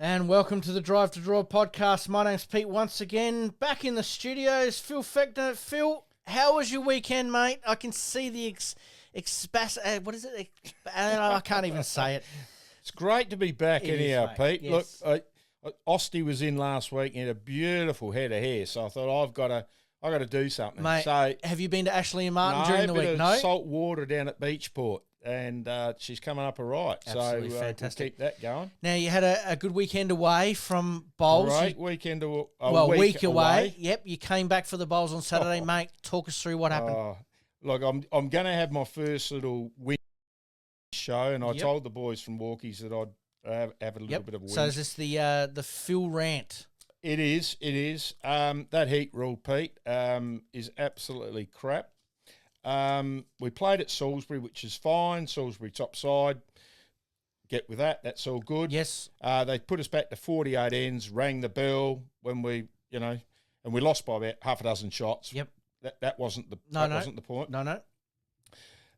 And welcome to the Drive to Draw podcast. My name's Pete once again. Back in the studios, Phil Fechner. Phil, how was your weekend, mate? I can see the what is it? I can't even say it. It's great to be back anyhow, Pete. Yes. Look, Osti was in last week and had a beautiful head of hair, so I thought I've got to do something. Mate, so, have you been to Ashley and Martin during the week? No, salt water down at Beachport, and she's coming up all right. Absolutely so fantastic. We'll keep that going. Now you had a good weekend away from bowls. Great weekend. Week away. Yep, you came back for the bowls on Saturday, mate. Talk us through what happened. Look, I'm going to have my first little win show, and I told the boys from Walkies that I'd have a little bit of a win. So is this the Phil rant? It is. That heat rule, Pete, is absolutely crap. We played at Salisbury, which is fine. Salisbury top side. Get with that. That's all good. Yes. They put us back to 48 ends, rang the bell when we, and we lost by about half a dozen shots. Yep. That wasn't the wasn't the point. No.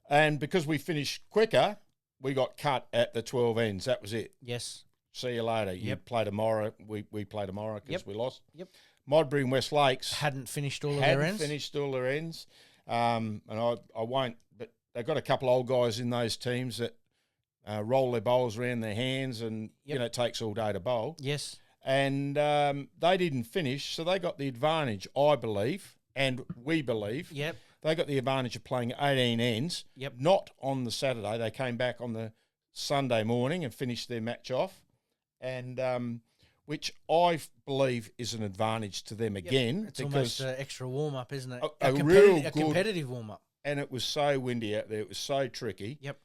And because we finished quicker, we got cut at the 12 ends. That was it. Yes. See you later. You play tomorrow. We play tomorrow because we lost. Yep. Modbury and West Lakes hadn't finished all their ends. And I won't. But they've got a couple of old guys in those teams that roll their bowls around their hands, and it takes all day to bowl. Yes. And they didn't finish, so they got the advantage, I believe, and we believe. Yep. They got the advantage of playing 18 ends. Yep. Not on the Saturday. They came back on the Sunday morning and finished their match off, and which I believe is an advantage to them again. It's almost an extra warm-up, isn't it? A competitive warm-up. And it was so windy out there. It was so tricky. Yep.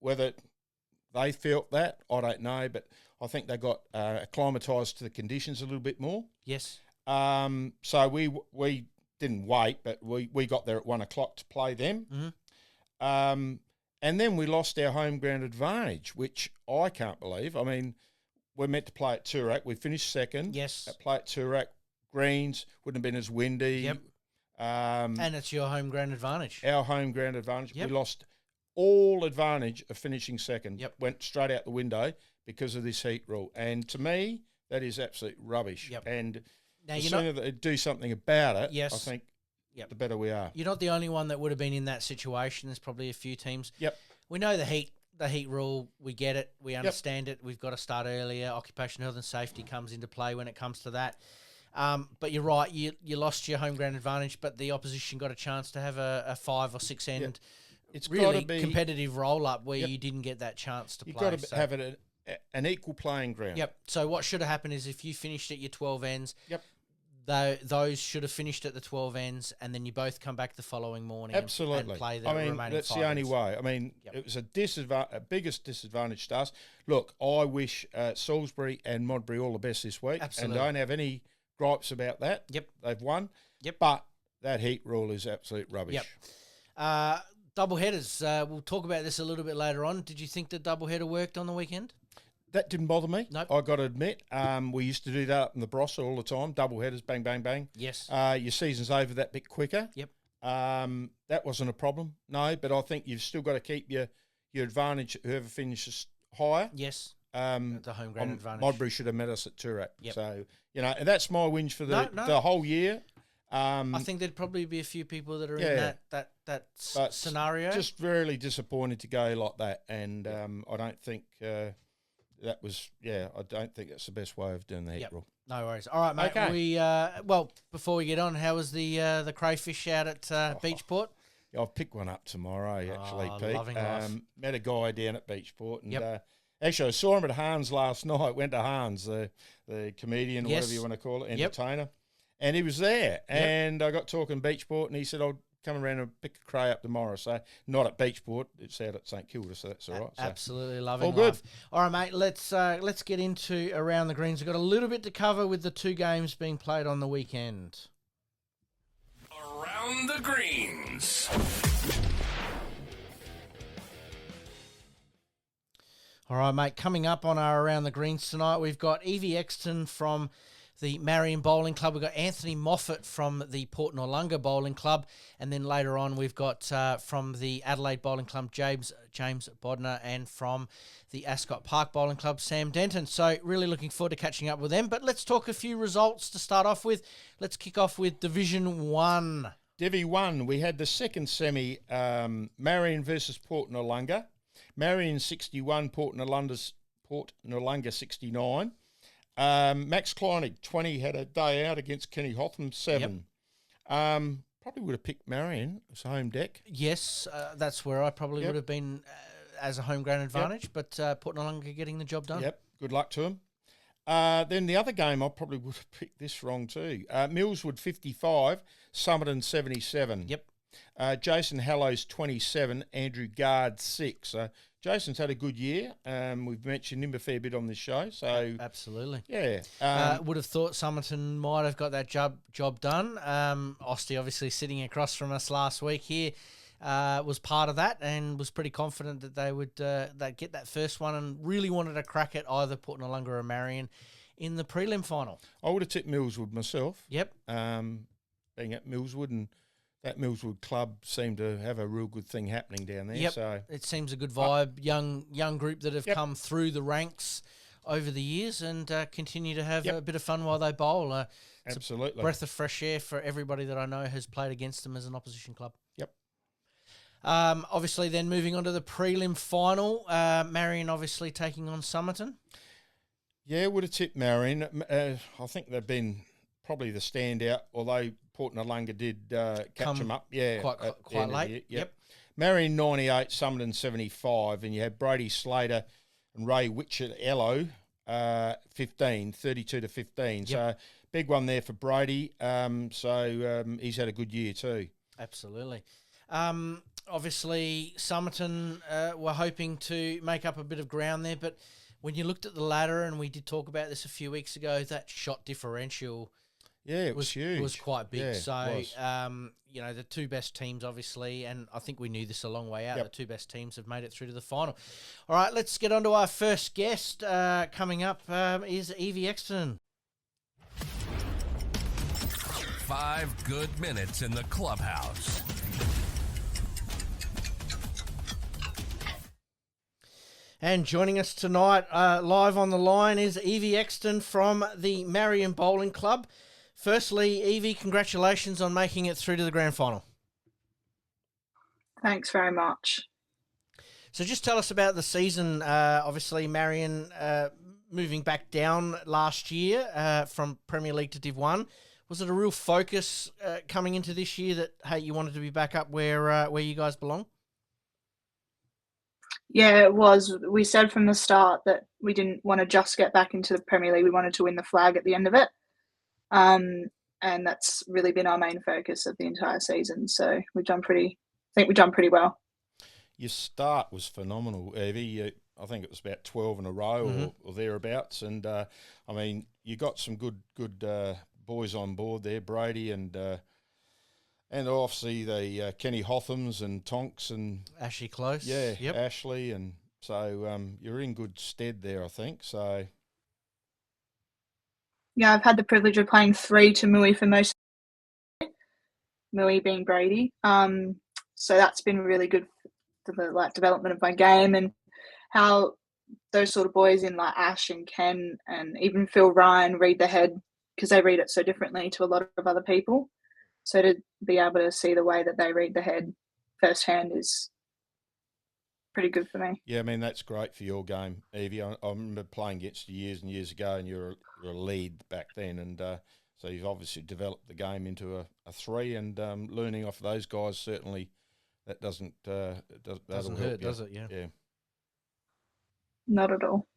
Whether they felt that, I don't know, but I think they got acclimatised to the conditions a little bit more. Yes. So we didn't wait, but we got there at 1 o'clock to play them. Mm-hmm. And then we lost our home ground advantage, which I can't believe. I mean, we're meant to play at Toorak. We finished second. Yes. Play at Toorak. Greens wouldn't have been as windy. Yep. And it's your home ground advantage. Our home ground advantage. Yep. We lost all advantage of finishing second. Yep. Went straight out the window because of this heat rule. And to me, that is absolute rubbish. Yep. And now, the sooner that they do something about it, yes. I think the better we are. You're not the only one that would have been in that situation. There's probably a few teams. Yep. We know the heat rule. We get it. We understand it. We've got to start earlier. Occupational health and safety comes into play when it comes to that. But you're right. You lost your home ground advantage, but the opposition got a chance to have a 5 or 6 end. It's really gotta be competitive roll-up where you didn't get that chance to play. You've got to have it an equal playing ground. Yep. So what should have happened is if you finished at your 12 ends, those should have finished at the 12 ends, and then you both come back the following morning and play the remaining 5 that's the only ends. way. I mean, it was a biggest disadvantage to us. Look, I wish Salisbury and Modbury all the best this week. Absolutely. And don't have any gripes about that. Yep. They've won. Yep. But that heat rule is absolute rubbish. Yep. Double headers. We'll talk about this a little bit later on. Did you think the double header worked on the weekend? That didn't bother me. Nope. I got to admit. We used to do that up in the Barossa all the time. Double headers, bang, bang, bang. Yes. Your season's over that bit quicker. Yep. That wasn't a problem. No, but I think you've still got to keep your advantage, whoever finishes higher. Yes. The home ground advantage. Modbury should have met us at Toorak. Yep. So, and that's my whinge for the whole year. I think there'd probably be a few people that are in that scenario. Just really disappointed to go like that, and I don't think that was. I don't think that's the best way of doing the heat rule. No worries. All right, mate. Okay. We before we get on, how was the crayfish out at Beachport? I'll pick one up tomorrow. Actually, Pete. Loving life. Met a guy down at Beachport, and actually I saw him at Hans last night. Went to Hans, the comedian, whatever you want to call it, entertainer. And he was there, and I got talking Beachport, and he said, I'll come around and pick a cray up tomorrow. So not at Beachport, it's out at St Kilda, so that's all right. Absolutely loving all good. Life. All right, mate, let's get into Around the Greens. We've got a little bit to cover with the 2 games being played on the weekend. Around the Greens. All right, mate, coming up on our Around the Greens tonight, we've got Evie Exton from the Marion Bowling Club. We've got Anthony Moffatt from the Port Noarlunga Bowling Club. And then later on, we've got from the Adelaide Bowling Club, James Bodnar, and from the Ascot Park Bowling Club, Sam Denton. So really looking forward to catching up with them. But let's talk a few results to start off with. Let's kick off with Division 1. Divi 1, we had the second semi, Marion versus Port Noarlunga. Marion 61, Port Noarlunga 69. Max Kleinig, 20, had a day out against Kenny Hotham, 7. Yep. Probably would have picked Marion as home deck. Yes, that's where I probably would have been as a home ground advantage, but Port Noarlunga getting the job done. Yep, good luck to him. Then the other game, I probably would have picked this wrong too. Millswood 55, Summerton 77. Yep. Jason Hallows 27, Andrew Gard 6. Jason's had a good year. We've mentioned him a fair bit on this show. So absolutely. Yeah. Would have thought Summerton might have got that job done. Osty obviously sitting across from us last week here was part of that and was pretty confident that they would they'd get that first one and really wanted a crack at either Port Noarlunga or Marion in the prelim final. I would have tipped Millswood myself. Yep. Being at Millswood, and that Millswood club seemed to have a real good thing happening down there. Yep. So it seems a good vibe. Young group that have come through the ranks over the years and continue to have a bit of fun while they bowl. Absolutely. A breath of fresh air for everybody that I know has played against them as an opposition club. Yep. Obviously, then moving on to the prelim final, Marion obviously taking on Summerton. Yeah, would have tipped Marion. I think they've been probably the standout, although Port Noarlunga did catch them up. Yeah, quite late. Yep. Marion 98, Summerton 75, and you had Brady Slater and Ray Witchett-Ello 15, 32 to 15. Yep. So big one there for Brady. He's had a good year too. Absolutely. Obviously, Summerton were hoping to make up a bit of ground there, but when you looked at the ladder, and we did talk about this a few weeks ago, that shot differential it was huge. It was quite big. Yeah, so, the two best teams, obviously, and I think we knew this a long way out, the two best teams have made it through to the final. All right, let's get on to our first guest. Coming up is Evie Exton. 5 good minutes in the clubhouse. And joining us tonight, live on the line, is Evie Exton from the Marion Bowling Club. Firstly, Evie, congratulations on making it through to the grand final. Thanks very much. So just tell us about the season. Obviously, Marion moving back down last year from Premier League to Div 1. Was it a real focus coming into this year that, hey, you wanted to be back up where you guys belong? Yeah, it was. We said from the start that we didn't want to just get back into the Premier League. We wanted to win the flag at the end of it. And that's really been our main focus of the entire season. So we've done pretty well. Your start was phenomenal, Evie. I think it was about 12 in a row or thereabouts. And, you got some good boys on board there, Brady and obviously the Kenny Hothams and Tonks and Ashley Close. Yeah, yep. Ashley. And so you're in good stead there, I think. So yeah, I've had the privilege of playing 3 to Mui for most of the Mui being Brady. So that's been really good for the development of my game and how those sort of boys in like Ash and Ken and even Phil Ryan read the head because they read it so differently to a lot of other people. So to be able to see the way that they read the head firsthand is pretty good for me. Yeah, that's great for your game, Evie. I remember playing against you years and years ago, and you were a lead back then, and so you've obviously developed the game into a 3, and learning off of those guys certainly that doesn't hurt, does it? Yeah. Not at all.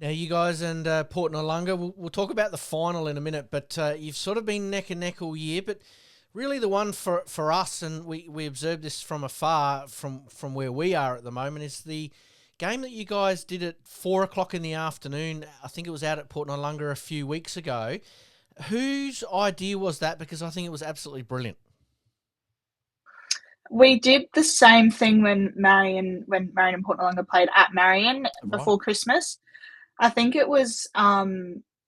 Now, you guys and Port Noarlunga, we'll talk about the final in a minute, but you've sort of been neck and neck all year, but really the one for us, and we observed this from afar from where we are at the moment, is the game that you guys did at 4:00 in the afternoon. I think it was out at Port Noarlunga a few weeks ago. Whose idea was that? Because I think it was absolutely brilliant. We did the same thing when Marion and Port Noarlunga played at Marion before Christmas. I think it was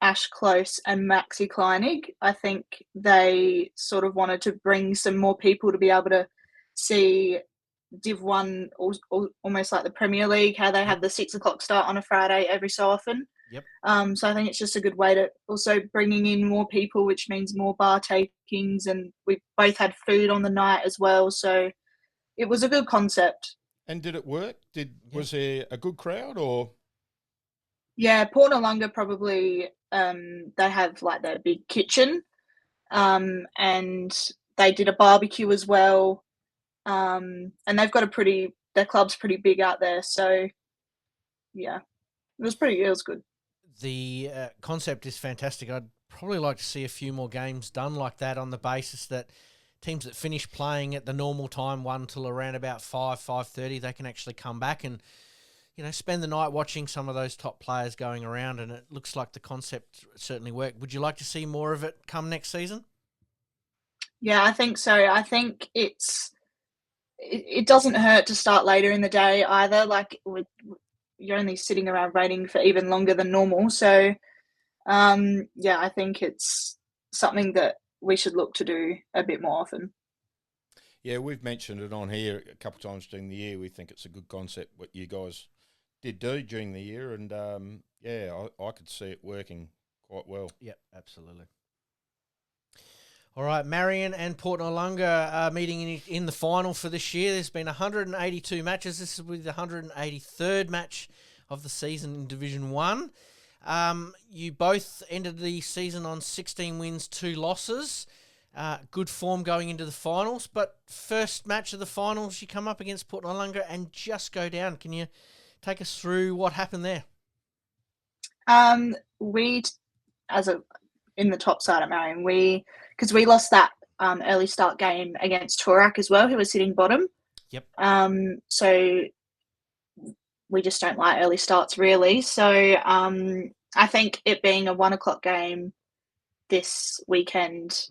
Ash Close and Maxi Kleinig. I think they sort of wanted to bring some more people to be able to see Div 1 almost like the Premier League, how they have the 6 o'clock start on a Friday every so often. Yep. So I think it's just a good way to also bringing in more people, which means more bar takings, and we both had food on the night as well. So it was a good concept. And did it work? Was there a good crowd or? Yeah, Port Noarlunga probably, they have like their big kitchen, and they did a barbecue as well. And they've got their club's pretty big out there. So yeah, it was good. The concept is fantastic. I'd probably like to see a few more games done like that, on the basis that teams that finish playing at the normal time, 1 till around about 5:30, they can actually come back and, spend the night watching some of those top players going around, and it looks like the concept certainly worked. Would you like to see more of it come next season? Yeah, I think so. I think it doesn't hurt to start later in the day either. Like, you're only sitting around waiting for even longer than normal. So, I think it's something that we should look to do a bit more often. Yeah, we've mentioned it on here a couple of times during the year. We think it's a good concept what you guys did do during the year, and I could see it working quite well. Yep, absolutely. All right, Marion and Port Noarlunga are meeting in the final for this year. There's been 182 matches. This is with the 183rd match of the season in Division 1. You both ended the season on 16 wins, 2 losses. Good form going into the finals, but first match of the finals, you come up against Port Noarlunga and just go down. Can you take us through what happened there? In the top side at Marion, because we lost that early start game against Toorak as well, who was sitting bottom. Yep. So we just don't like early starts really. So I think it being a 1 o'clock game this weekend,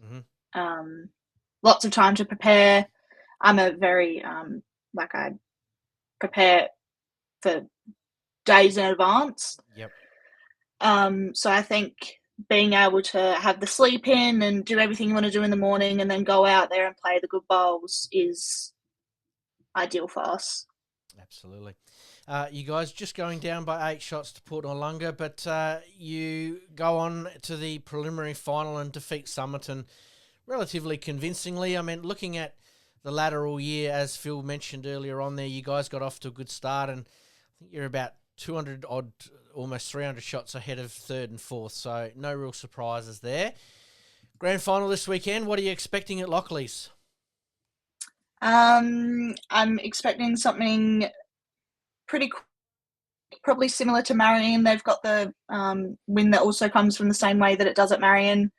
lots of time to prepare. I'm a very I prepare for days in advance. Yep. So I think being able to have the sleep in and do everything you want to do in the morning and then go out there and play the good bowls is ideal for us. Absolutely. You guys just going down by 8 shots to Port Noarlunga, but you go on to the preliminary final and defeat Somerton relatively convincingly. I mean, looking at the lateral year, as Phil mentioned earlier on there, you guys got off to a good start, and I think you're about 200 odd, almost 300 shots ahead of 3rd and 4th, so no real surprises there. Grand final this weekend, what are you expecting at Lockleys? I'm expecting something probably similar to Marion. They've got the win that also comes from the same way that it does at Marion.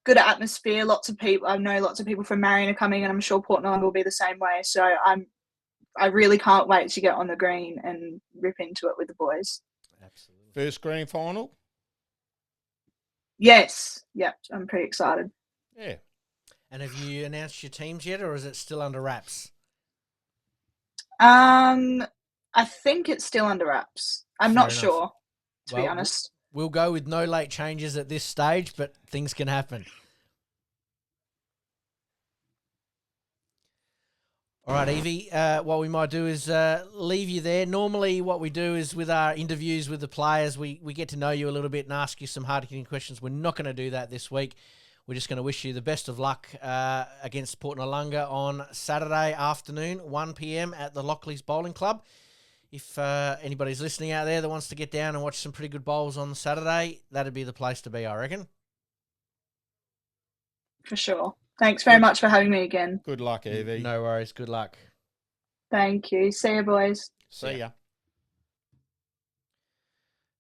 Good atmosphere, lots of people. I know lots of people from Marion are coming, and I'm sure Port Noarlunga will be the same way. So I really can't wait to get on the green and rip into it with the boys. Absolutely. First grand final? Yes. Yep. I'm pretty excited. Yeah. And have you announced your teams yet, or is it still under wraps? I think it's still under wraps. I'm not sure, to be honest. We'll go with no late changes at this stage, but things can happen. All right, Evie, what we might do is leave you there. Normally what we do is with our interviews with the players, we get to know you a little bit and ask you some hard-hitting questions. We're not going to do that this week. We're just going to wish you the best of luck against Port Noarlunga on Saturday afternoon, 1 p.m. at the Lockleys Bowling Club. If anybody's listening out there that wants to get down and watch some pretty good bowls on Saturday, that'd be the place to be, I reckon. For sure. Thanks very much for having me again. Good luck, Evie. No worries. Good luck. Thank you. See you, boys. See ya.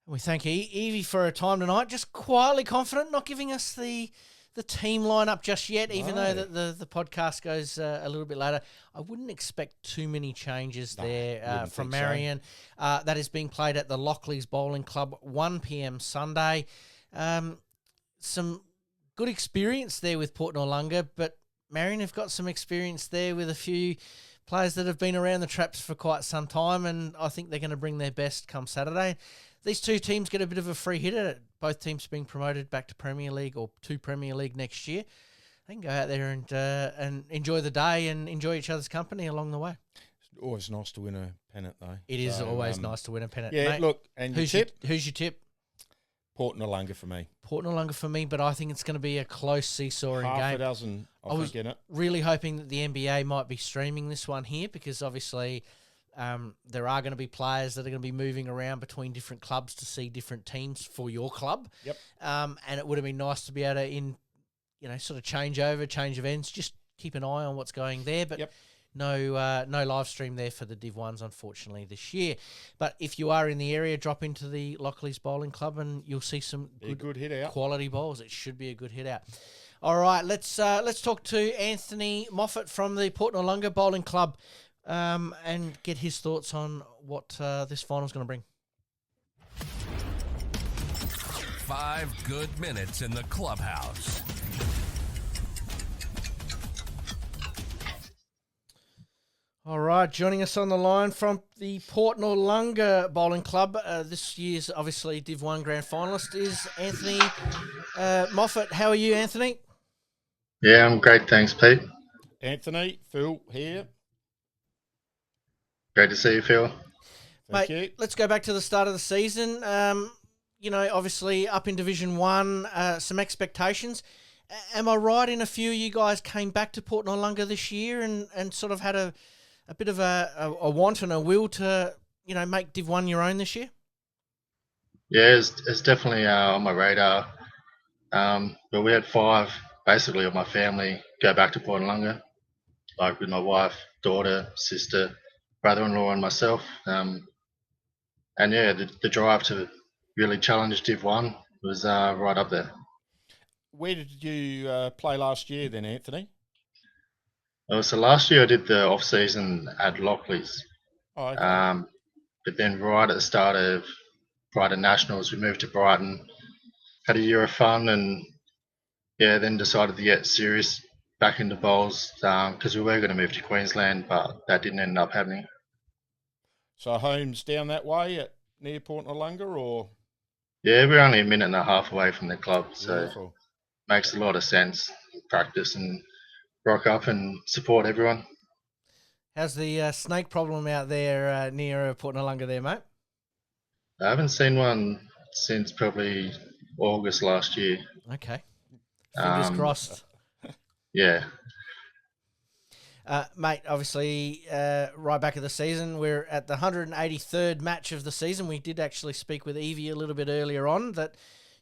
We thank Evie for her time tonight. Just quietly confident, not giving us the team lineup just yet, even though the podcast goes a little bit later. I wouldn't expect too many changes there from Marion. So. That is being played at the Lockleys Bowling Club, 1 p.m. Sunday. Some good experience there with Port Noarlunga, but Marion have got some experience there with a few players that have been around the traps for quite some time, and I think they're going to bring their best come Saturday. these two teams get a bit of a free hit at it. Both teams being promoted back to Premier League or to Premier League next year. They can go out there and enjoy the day and enjoy each other's company along the way. It's always nice to win a pennant, though. It is always nice to win a pennant. Yeah, mate. look, and who's your tip? Who's your tip? Port Noarlunga for me. Port Noarlunga for me, but I think it's going to be a close seesawing game. Half a dozen, I think, in it. Really hoping that the NBA might be streaming this one here because obviously there are going to be players that are going to be moving around between different clubs to see different teams for your club. Yep. And it would have been nice to be able to, sort of change events, just keep an eye on what's going there. But no live stream there for the Div 1s, unfortunately, this year. But if you are in the area, drop into the Lockleys Bowling Club and you'll see some good hit out. Quality bowls. It should be a good hit out. All right, let's talk to Anthony Moffatt from the Port Noarlunga Bowling Club and get his thoughts on what this final's going to bring. 5 good minutes in the clubhouse. All right, joining us on the line from the Port Noarlunga Bowling Club, this year's obviously Div 1 Grand Finalist, is Anthony Moffatt. How are you, Anthony? Yeah, I'm great. Thanks, Pete. Anthony, Phil here. Great to see you, Phil. Thank Mate, you. Let's go back to the start of the season. Obviously up in Division 1, some expectations. Am I right in a few of you guys came back to Port Noarlunga this year and sort of had a bit of a want and a will to, make Div 1 your own this year? Yeah, it's definitely on my radar. But we had 5, basically, of my family go back to Port Noarlunga, like with my wife, daughter, sister, brother-in-law and myself. And yeah, the drive to really challenge Div 1 was right up there. Where did you play last year then, Anthony? So last year I did the off-season at Lockleys. Oh, okay. But then right at the start of Brighton Nationals, we moved to Brighton, had a year of fun, and yeah, then decided to get serious back into bowls because we were going to move to Queensland, but that didn't end up happening. So home's down that way near Port Noarlunga, or? Yeah, we're only a minute and a half away from the club, so Beautiful. Makes a lot of sense. Practice and rock up and support everyone. How's the snake problem out there near Port Noarlunga there, mate? I haven't seen one since probably August last year. Okay. Fingers crossed. Yeah. Mate, obviously, right back at the season, we're at the 183rd match of the season. We did actually speak with Evie a little bit earlier on that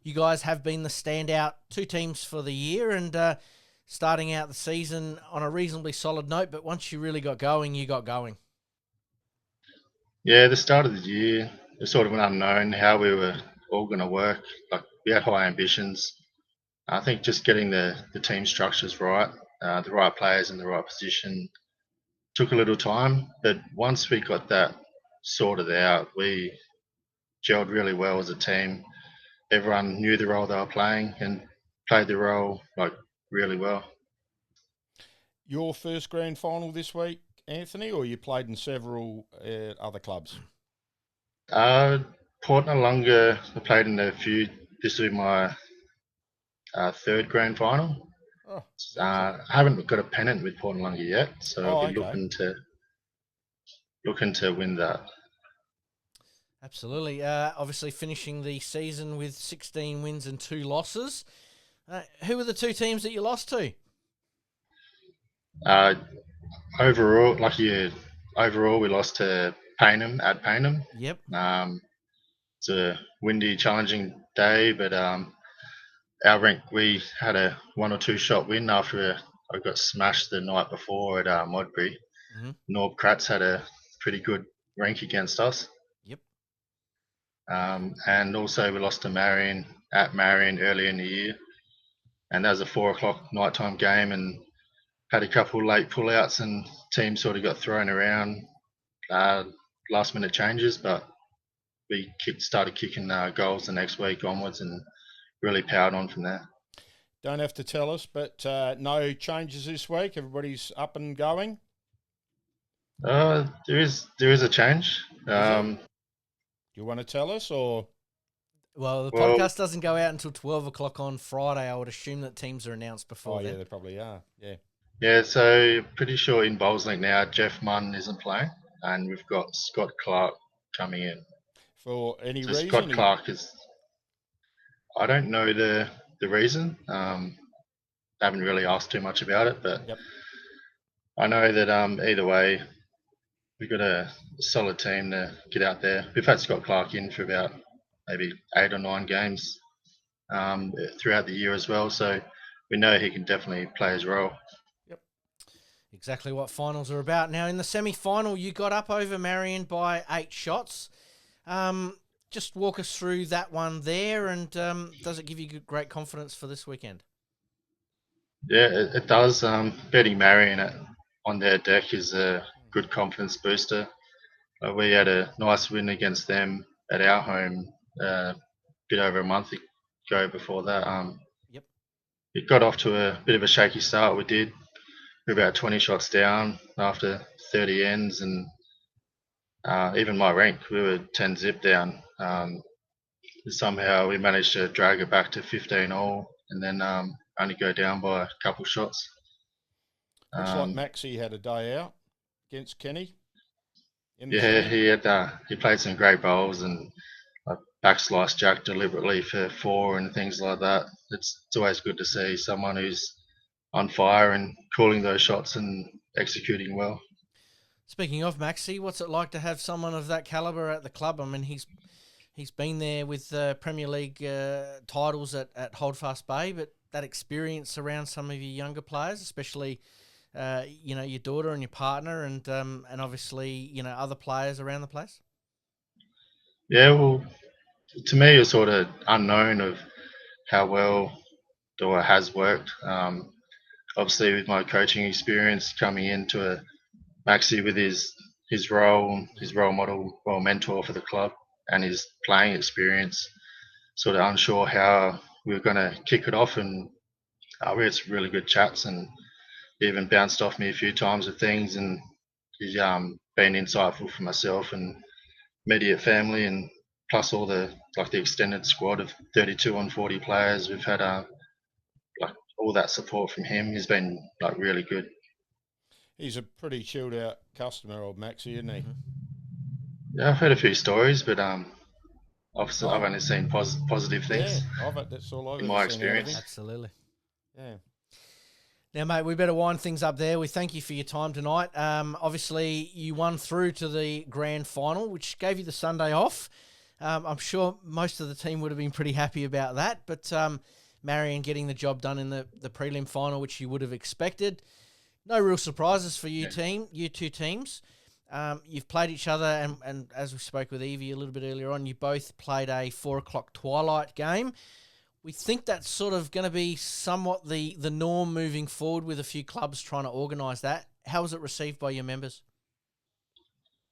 you guys have been the standout 2 teams for the year and starting out the season on a reasonably solid note, but once you really got going, you got going. Yeah, the start of the year, it was sort of an unknown how we were all going to work. Like, we had high ambitions. I think just getting the team structures right, the right players in the right position, took a little time. But once we got that sorted out, we gelled really well as a team. Everyone knew the role they were playing and played the role really well. Your first grand final this week, Anthony, or you played in several other clubs? Port Noarlunga, I played in a few. This will be my 3rd grand final. Oh, I haven't got a pennant with Port Noarlunga yet, so I'll be looking to win that. Absolutely. Obviously finishing the season with 16 wins and 2 losses. Who were the 2 teams that you lost to? Overall, we lost to Paynham at Paynham. Yep. It's a windy, challenging day, but we had a 1 or 2 shot win after I got smashed the night before at Modbury. Mm-hmm. Norb Kratz had a pretty good rank against us. Yep. And also we lost to Marion at Marion early in the year, and that was a 4 o'clock nighttime game, and had a couple late pullouts, and teams sort of got thrown around, last minute changes, but we started kicking goals the next week onwards and really powered on from there. Don't have to tell us, but no changes this week. Everybody's up and going. There is a change. Do you want to tell us, or? Well, the podcast doesn't go out until 12 o'clock on Friday. I would assume that teams are announced before then. Yeah, they probably are. Yeah. Yeah, so pretty sure in Bowls Link now, Jeff Munn isn't playing, and we've got Scott Clark coming in. For any reason? Scott Clark is... I don't know the reason. Haven't really asked too much about it, but I know that either way, we've got a solid team to get out there. We've had Scott Clark in for about maybe 8 or 9 games throughout the year as well, so we know he can definitely play his role. Yep, exactly what finals are about. Now, in the semi-final, you got up over Marion by 8 shots. Just walk us through that one there, and does it give you great confidence for this weekend? Yeah, it does. Beating Marion on their deck is a good confidence booster. We had a nice win against them at our home a bit over a month ago before that. It got off to a bit of a shaky start. We did. We were about 20 shots down after 30 ends, and even my rank, we were 10 zip down. Somehow we managed to drag it back to 15 all, and then only go down by a couple shots. Looks like Maxie had a day out against Kenny. He played some great bowls and backslice Jack deliberately for 4 and things like that. It's always good to see someone who's on fire and calling those shots and executing well. Speaking of Maxie, what's it like to have someone of that calibre at the club? I mean, he's been there with Premier League titles at Holdfast Bay, but that experience around some of your younger players, especially your daughter and your partner, and obviously other players around the place. Yeah, well, to me, it's sort of unknown of how well Dora has worked. Obviously, with my coaching experience coming into Maxie with his role, his role model, mentor for the club, and his playing experience, sort of unsure how we were going to kick it off, and we had some really good chats, and he even bounced off me a few times with things, and he's been insightful for myself and immediate family, and plus all the extended squad of 32 on 40 players. We've had all that support from him. He's been really good. He's a pretty chilled out customer, old Maxie, isn't he? Yeah, I've heard a few stories, but obviously I've only seen positive things. Yeah, that's all I've in my experience. Absolutely. Yeah. Now, mate, we better wind things up there. We thank you for your time tonight. Obviously, you won through to the grand final, which gave you the Sunday off. I'm sure most of the team would have been pretty happy about that, but Marion getting the job done in the prelim final, which you would have expected. No real surprises for you two teams. You've played each other, and as we spoke with Evie a little bit earlier on, you both played a 4 o'clock twilight game. We think that's sort of going to be somewhat the norm moving forward, with a few clubs trying to organise that. How was it received by your members?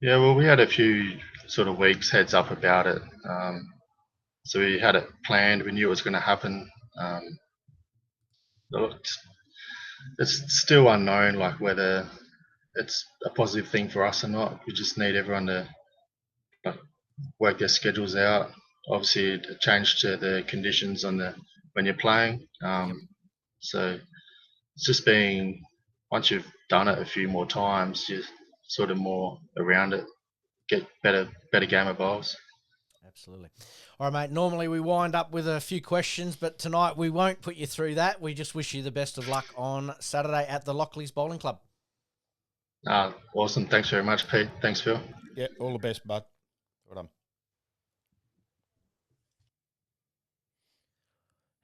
Yeah, well, we had a few sort of weeks heads up about it. So we had it planned. We knew it was going to happen. It's still unknown, whether it's a positive thing for us or not. We just need everyone to work their schedules out. Obviously, it changed to the conditions when you're playing. So it's just once you've done it a few more times, you're sort of more around it, get better game of bowls. Absolutely. All right, mate, normally we wind up with a few questions, but tonight we won't put you through that. We just wish you the best of luck on Saturday at the Lockleys Bowling Club. Awesome. Thanks very much, Pete. Thanks, Phil. Yeah, all the best, bud. Well done.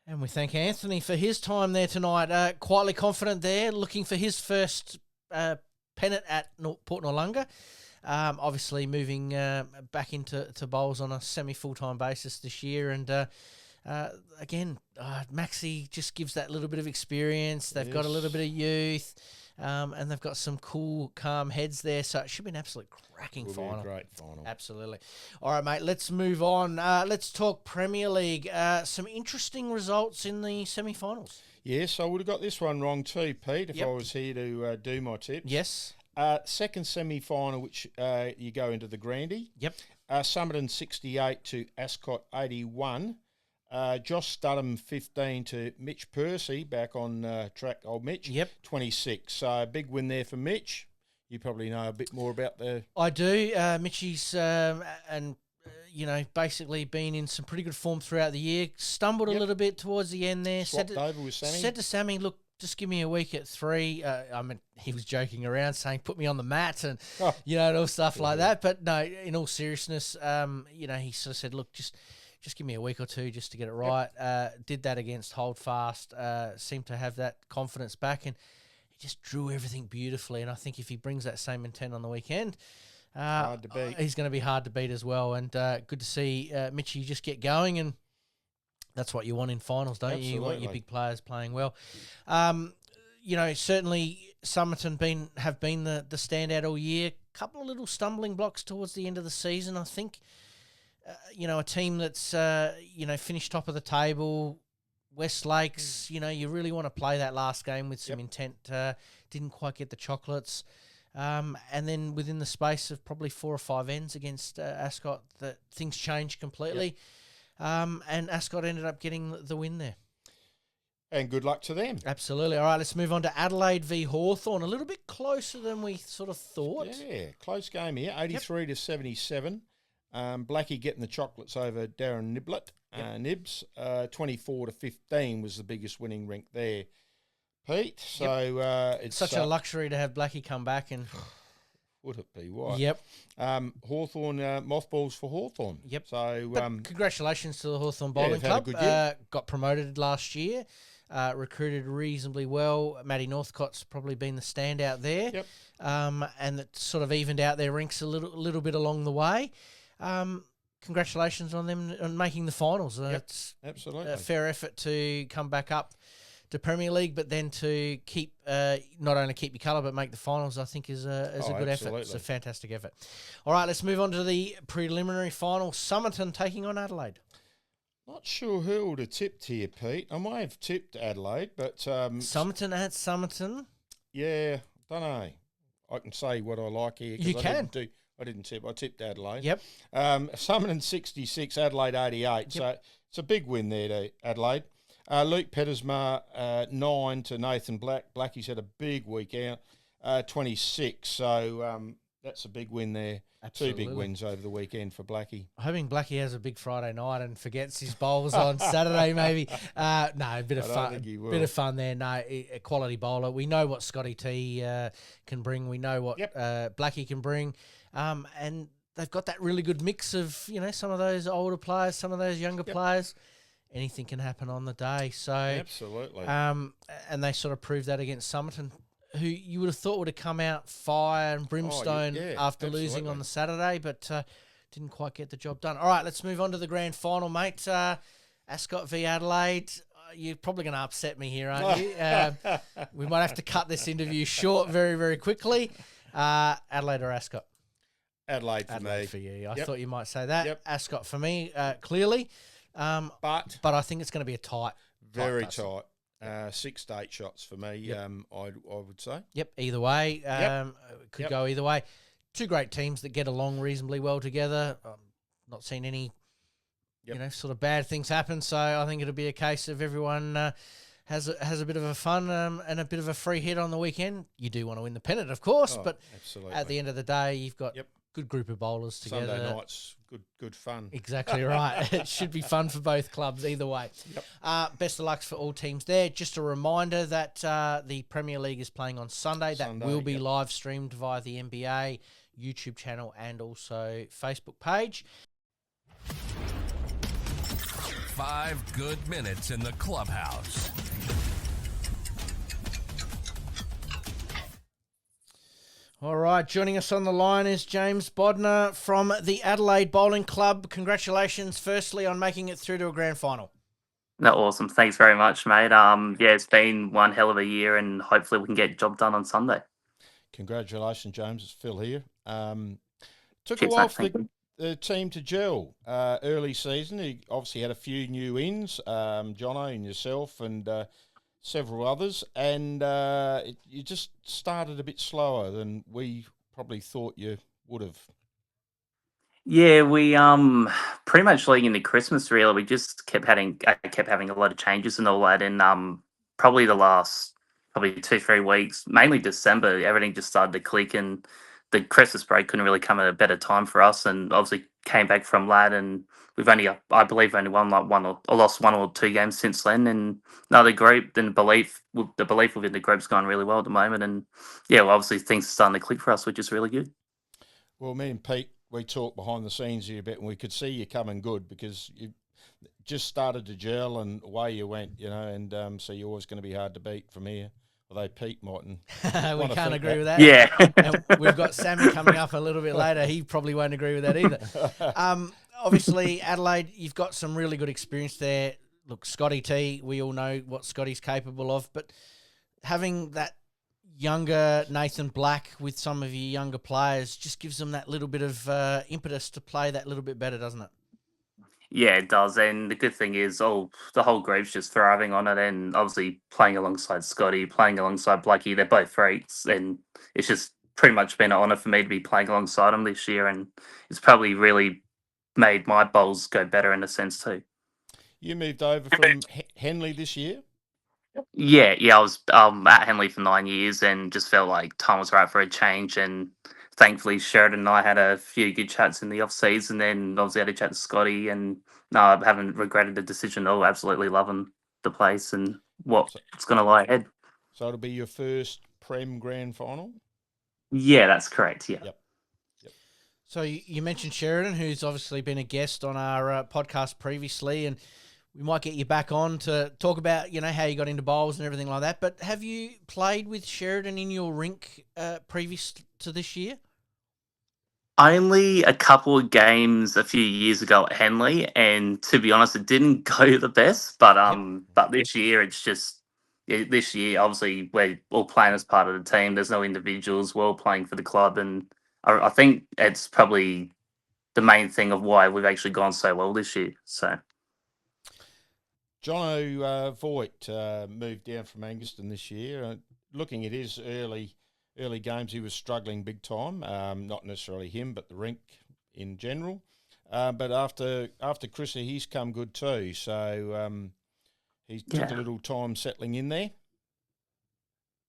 And we thank Anthony for his time there tonight. Quietly confident there, looking for his first pennant at Port Noarlunga. Obviously moving back into bowls on a semi-full-time basis this year. And again, Maxie just gives that little bit of experience. They've got a little bit of youth. And they've got some cool, calm heads there. So it should be an absolute cracking final. Be a great final. Absolutely. All right, mate, let's move on. Let's talk Premier League. Some interesting results in the semi-finals. Yes, I would have got this one wrong too, Pete, if I was here to do my tips. Yes. Second semi-final, which you go into the Grandy. Yep. Summerton 68 to Ascot 81. Josh Studham 15 to Mitch Percy, back on track, old Mitch. 26. So big win there for Mitch. You probably know a bit more about the... I do. Mitchie's basically been in some pretty good form throughout the year. Stumbled a little bit towards the end there. Swapped over with Sammy. Said to Sammy, look, just give me a week at 3. He was joking around saying, put me on the mat and, and all stuff like that. But no, in all seriousness, he sort of said, look, just give me a week or two just to get it right. Did that against Holdfast. Seemed to have that confidence back, and he just drew everything beautifully. And I think if he brings that same intent on the weekend, hard to beat. He's going to be hard to beat as well. And good to see Mitchie just get going, and that's what you want in finals, don't you? You want your big players playing well. Certainly Summerton have been the standout all year. Couple of little stumbling blocks towards the end of the season, I think. A team that's, finished top of the table. West Lakes, you really want to play that last game with some intent. Didn't quite get the chocolates. And then within the space of probably 4 or 5 ends against Ascot, that things changed completely. And Ascot ended up getting the win there. And good luck to them. Absolutely. All right, let's move on to Adelaide v Hawthorn. A little bit closer than we sort of thought. Yeah, close game here, 83 to 77. Blackie getting the chocolates over Darren Nibs. 24 to 15 was the biggest winning rink there, Pete. So it's such a luxury to have Blackie come back and... Would it be? What? Yep. Hawthorn, mothballs for Hawthorn. Yep. So congratulations to the Hawthorn Bowling Club. Had a good year. Got promoted last year. Recruited reasonably well. Matty Northcott's probably been the standout there. Yep. And that sort of evened out their ranks a little bit along the way. Congratulations on them on making the finals. It's absolutely a fair effort to come back up to Premier League, but then to keep not only keep your colour but make the finals, I think is a good effort. It's a fantastic effort. All right, let's move on to the preliminary final. Summerton taking on Adelaide. Not sure who would have tipped here, Pete. I may have tipped Adelaide, but Summerton at Summerton. Yeah, don't know. I can say what I like here. You can. I didn't tip. I tipped Adelaide. Yep. Summerton 66, Adelaide 88. Yep. So it's a big win there to Adelaide. Luke Pettersmar 9 to Nathan Black. Blackie's had a big week out, 26. So that's a big win there. Absolutely. 2 big wins over the weekend for Blackie. Hoping Blackie has a big Friday night and forgets his bowls on Saturday, maybe. No, a bit of fun. Bit of fun there. No, a quality bowler. We know what Scotty T can bring. We know what Blackie can bring, and they've got that really good mix of some of those older players, some of those younger players. Anything can happen on the day. So absolutely. And they sort of proved that against Summerton, who you would have thought would have come out fire and brimstone after losing on the Saturday, but didn't quite get the job done. All right, let's move on to the grand final, mate. Ascot v Adelaide. You're probably going to upset me here, aren't you? We might have to cut this interview short very, very quickly. Adelaide or Ascot? Adelaide for me. For you. I thought you might say that. Yep. Ascot for me, clearly. But I think it's going to be a tight. Very tight. 6 to 8 shots for me, I would say. Yep, either way. Could go either way. 2 great teams that get along reasonably well together. Not seen any, sort of bad things happen. So I think it'll be a case of everyone has a bit of a fun and a bit of a free hit on the weekend. You do want to win the pennant, of course, but absolutely. At the end of the day, you've got good group of bowlers together. Sunday nights, good fun. Exactly right. It should be fun for both clubs either way. Yep. Best of luck for all teams there. Just a reminder that the Premier League is playing on Sunday. That will be live streamed via the NBA YouTube channel and also Facebook page. 5 good minutes in the clubhouse. All right, joining us on the line is James Bodnar from the Adelaide Bowling Club. Congratulations, firstly, on making it through to a grand final. No, awesome. Thanks very much, mate. It's been one hell of a year, and hopefully we can get the job done on Sunday. Congratulations, James. It's Phil here. Took a while for the team to gel. Early season, you obviously had a few new ins, Jono and yourself, and several others, and you just started a bit slower than we probably thought you would have. Yeah, we pretty much leading into Christmas really. We just kept having a lot of changes and all that, and probably the last probably 2 3 weeks, mainly December, everything just started to click, and the Christmas break couldn't really come at a better time for us. And obviously came back from lad, and we've only I believe only won like or lost 1 or 2 games since then. And no, the group and the belief within the group's gone really well at the moment, and yeah, well, obviously things are starting to click for us, which is really good. Well, me and Pete, we talked behind the scenes here a bit, and we could see you coming good because you just started to gel and away you went, and so you're always going to be hard to beat from here. Although Pete mightn't. We can't agree with that. Yeah. And we've got Sammy coming up a little bit later. He probably won't agree with that either. Obviously, Adelaide, you've got some really good experience there. Look, Scotty T, we all know what Scotty's capable of, but having that younger Nathan Black with some of your younger players just gives them that little bit of impetus to play that little bit better, doesn't it? Yeah, it does. And the good thing is, the whole group's just thriving on it. And obviously, playing alongside Scotty, playing alongside Blackie, they're both freaks. And it's just pretty much been an honour for me to be playing alongside them this year. And it's probably really made my bowls go better in a sense, too. You moved over from Henley this year? Yeah. I was at Henley for 9 years and just felt like time was right for a change. And thankfully, Sheridan and I had a few good chats in the off season. Then obviously had a chat to Scotty, and no, I haven't regretted the decision at all. Absolutely loving the place and what's going to lie ahead. So it'll be your first Prem Grand Final? Yeah, that's correct. Yeah. Yep. So you mentioned Sheridan, who's obviously been a guest on our podcast previously, and we might get you back on to talk about, how you got into bowls and everything like that. But have you played with Sheridan in your rink previous to this year? Only a couple of games a few years ago at Henley, and to be honest, it didn't go the best. But but this year it's just this year obviously we're all playing as part of the team. There's no individuals. We're all playing for the club, and I think it's probably the main thing of why we've actually gone so well this year. So. Jono Voigt moved down from Anguston this year. Looking at his early games, he was struggling big time. Not necessarily him, but the rink in general. But after Chrissy, he's come good too. So he took a little time settling in there.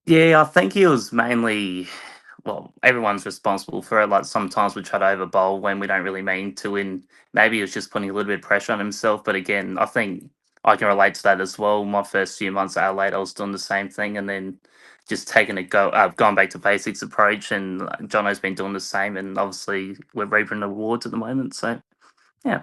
Yeah, I think he was mainly. Well, everyone's responsible for it. Like sometimes we try to over bowl when we don't really mean to, and maybe he was just putting a little bit of pressure on himself. But again, I think I can relate to that as well. My first few months at Adelaide, I was doing the same thing, and then just taking gone back to basics approach. And Jono's been doing the same, and obviously we're reaping the rewards at the moment. So, yeah.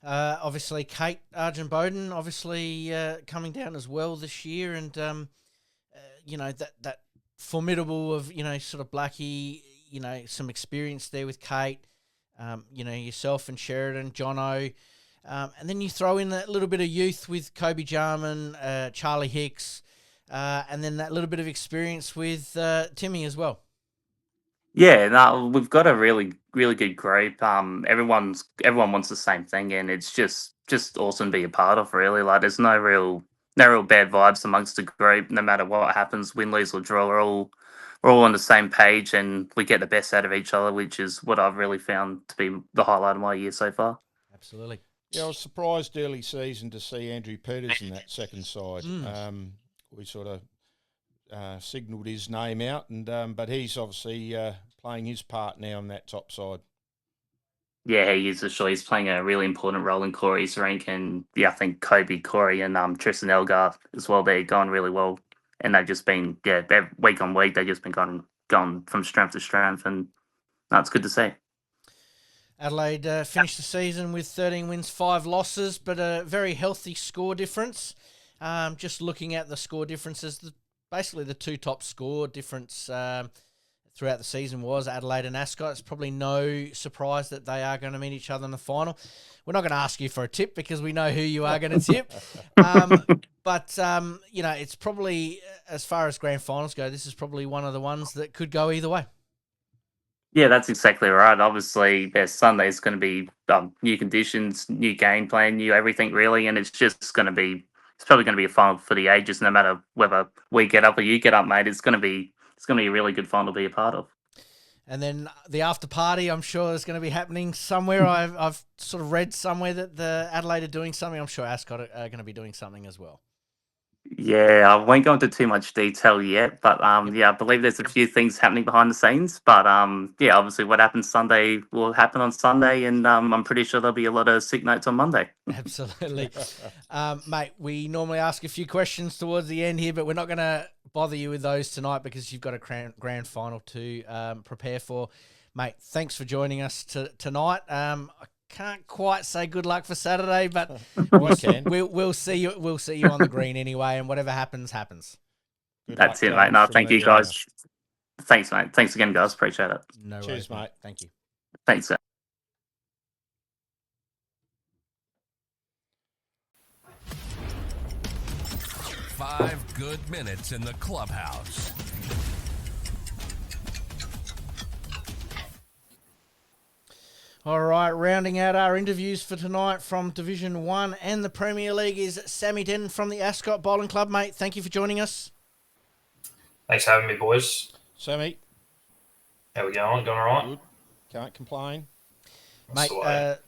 Obviously, Kate Argent-Bowden, obviously coming down as well this year, and that formidable of sort of Blackie, some experience there with Kate, yourself and Sheridan, Jono, and then you throw in that little bit of youth with Kobe Jarman, Charlie Hicks, and then that little bit of experience with Timmy as well. Yeah, no, we've got a really, really good group. Everyone wants the same thing, and it's just awesome to be a part of. Really, like there's no real bad vibes amongst the group. No matter what happens, win, lose or draw, we're all on the same page, and we get the best out of each other, which is what I've really found to be the highlight of my year so far. Absolutely. Yeah, I was surprised early season to see Andrew Peters in that second side. We sort of signalled his name out, and but he's obviously playing his part now on that top side. Yeah, he is. Sure, he's playing a really important role in Corey's rank, and I think Kobe, Corey, and Tristan Elgar as well. They're going really well, and they've just been week on week. They've just been going from strength to strength, and that's good to see. Adelaide finished the season with 13 wins, 5 losses, but a very healthy score difference. Just looking at the score differences, basically the two top score difference throughout the season was Adelaide and Ascot. It's probably no surprise that they are going to meet each other in the final. We're not going to ask you for a tip because we know who you are going to tip. But it's probably, as far as grand finals go, this is probably one of the ones that could go either way. Yeah, that's exactly right. Obviously, Sunday's going to be new conditions, new game plan, new everything really, and it's probably going to be a final for the ages. No matter whether we get up or you get up, mate, it's going to be a really good final to be a part of. And then the after party, I'm sure, is going to be happening somewhere. I've sort of read somewhere that the Adelaide are doing something. I'm sure Ascot are going to be doing something as well. Yeah, I won't go into too much detail yet, but yeah, I believe there's a few things happening behind the scenes. But yeah, obviously what happens Sunday will happen on Sunday, and I'm pretty sure there'll be a lot of sick notes on Monday. Absolutely. Mate, we normally ask a few questions towards the end here, but we're not going to bother you with those tonight because you've got a grand final to prepare for. Mate, thanks for joining us tonight. I can't quite say good luck for Saturday, but we'll see you. We'll see you on the green anyway, and whatever happens, happens. That's it, mate. No, thank you, guys. Thanks, mate. Thanks again, guys. Appreciate it. No worries, mate. Thank you. Thanks, sir. Five good minutes in the clubhouse. All right, rounding out our interviews for tonight from Division 1 and the Premier League is Sammy Denton from the Ascot Bowling Club. Mate, thank you for joining us. Thanks for having me, boys. Sammy. How we going? Going all right? Good. Can't complain. Mate,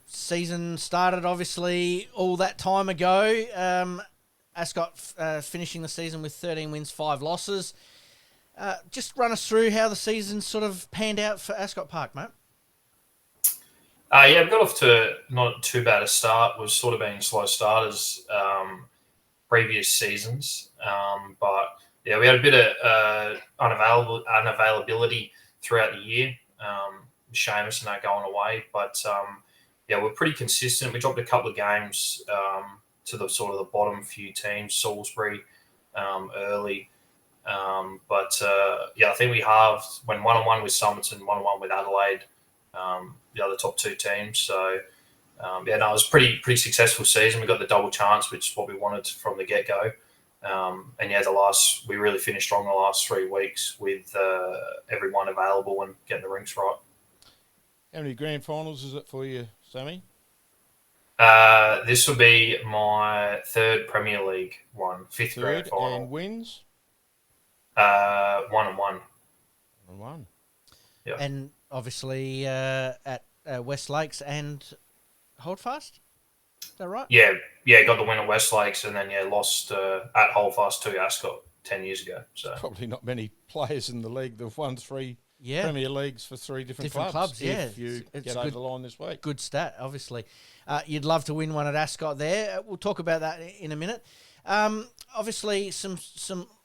season started obviously all that time ago. Ascot finishing the season with 13 wins, 5 losses. Just run us through how the season sort of panned out for Ascot Park, mate. Yeah, we got off to not too bad a start. We've sort of been slow starters previous seasons. But, yeah, we had a bit of unavailability throughout the year. Seamus and that going away. But, yeah, we're pretty consistent. We dropped a couple of games to the sort of the bottom few teams, Salisbury early. But, yeah, I think we halved when 1-1 with Somerton, 1-1 with Adelaide. The other top 2 teams. So, yeah, no, it was pretty successful season. We got the double chance, which is what we wanted from the get-go. And, yeah, we really finished strong the last 3 weeks with everyone available and getting the rinks right. How many grand finals is it for you, Sammy? This will be my 3rd Premier League one, 5th grand final. And wins? 1-1. 1-1. Yeah. And obviously at West Lakes and Holdfast. Is that right? Yeah, got the win at West Lakes and then lost at Holdfast to Ascot 10 years ago. So probably not many players in the league that've won 3 Premier Leagues for 3 different clubs. Yeah, if you get over the line this week. Good stat, obviously. You'd love to win one at Ascot there. We'll talk about that in a minute. Obviously, some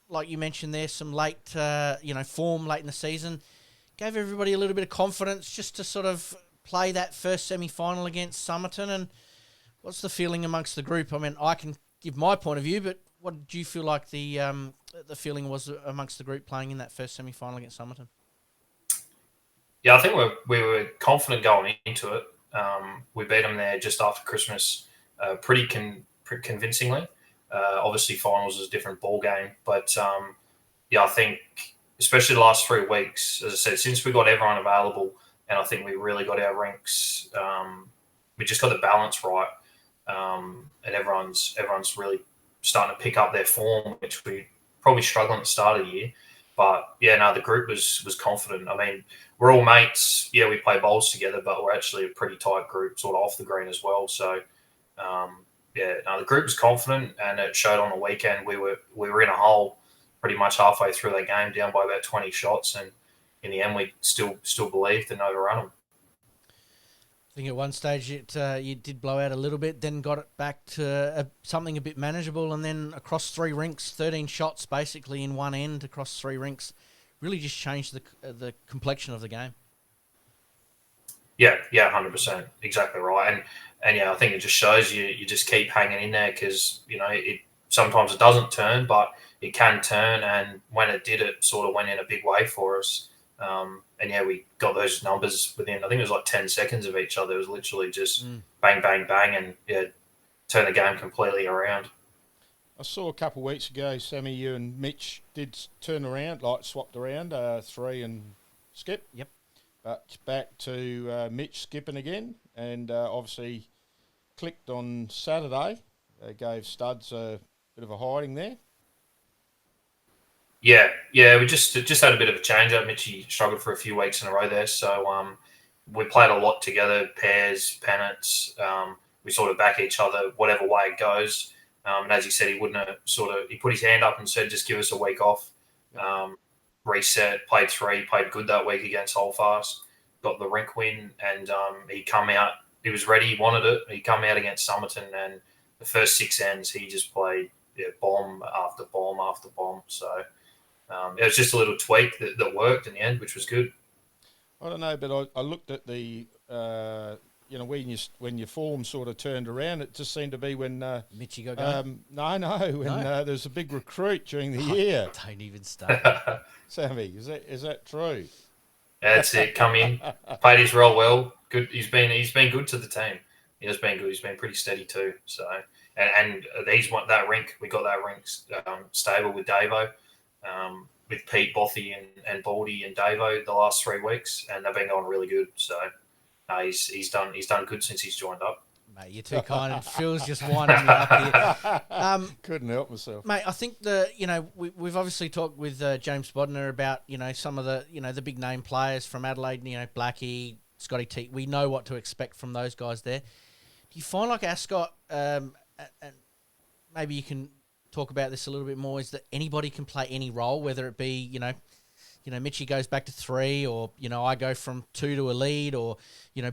like you mentioned there, some late form late in the season. Gave everybody a little bit of confidence just to sort of play that first semi-final against Somerton. And what's the feeling amongst the group? I mean, I can give my point of view, but what did you feel like the feeling was amongst the group playing in that first semi-final against Somerton? Yeah, I think we were confident going into it. We beat them there just after Christmas pretty convincingly. Obviously, finals is a different ball game. But, yeah, I think especially the last 3 weeks, as I said, since we got everyone available and I think we really got our ranks, we just got the balance right. And everyone's really starting to pick up their form, which we probably struggled at the start of the year. But, yeah, no, the group was confident. I mean, we're all mates. Yeah, we play bowls together, but we're actually a pretty tight group sort of off the green as well. So, yeah, no, the group was confident and it showed on the weekend. We were in a hole pretty much halfway through that game, down by about 20 shots. And in the end, we still believed and overrun them. I think at one stage you did blow out a little bit, then got it back to something a bit manageable, and then across 3 rinks, 13 shots basically in one end across 3 rinks, really just changed the complexion of the game. Yeah, 100%, exactly right. And yeah, I think it just shows you just keep hanging in there because sometimes it doesn't turn, but it can turn. And when it did, it sort of went in a big way for us. And yeah, we got those numbers within, I think it was like 10 seconds of each other. It was literally just bang, bang, bang, and yeah, turn the game completely around. I saw a couple of weeks ago, Sammy, you and Mitch did turn around, like swapped around, 3 and Skip. Yep. But back to Mitch skipping again, and obviously clicked on Saturday. Gave Studs a bit of a hiding there. Yeah, we just had a bit of a change up. Mitchie struggled for a few weeks in a row there, so we played a lot together, pairs, pennants. We sort of back each other, whatever way it goes. And as he said, he wouldn't have he put his hand up and said, just give us a week off. Reset, played 3, played good that week against HOLDFAST, got the rink win, and he come out. He was ready, he wanted it. He come out against Somerton, and the first 6 ends, he just played bomb after bomb after bomb. So it was just a little tweak that worked in the end, which was good. I don't know, but I looked at the, when your form sort of turned around, it just seemed to be when Mitchie got going. There was a big recruit during the year. Don't even start. Sammy, is that true? That's it. Come in, played his role well. Good. He's been good to the team. He has been good. He's been pretty steady too. So and he's won that rink. We got that rink stable with Davo. With Pete, Bothy, and Baldy and Davo the last 3 weeks, and they've been going really good. So he's done good since he's joined up. Mate, you're too kind. And Phil's just winding me up here. Couldn't help myself, mate. I think we've obviously talked with James Bodnar about some of the the big name players from Adelaide. Blackie, Scotty T. We know what to expect from those guys there. Do you find like Ascot, and maybe you can talk about this a little bit more, is that anybody can play any role, whether it be, Mitchie goes back to 3, or, I go from 2 to a lead, or,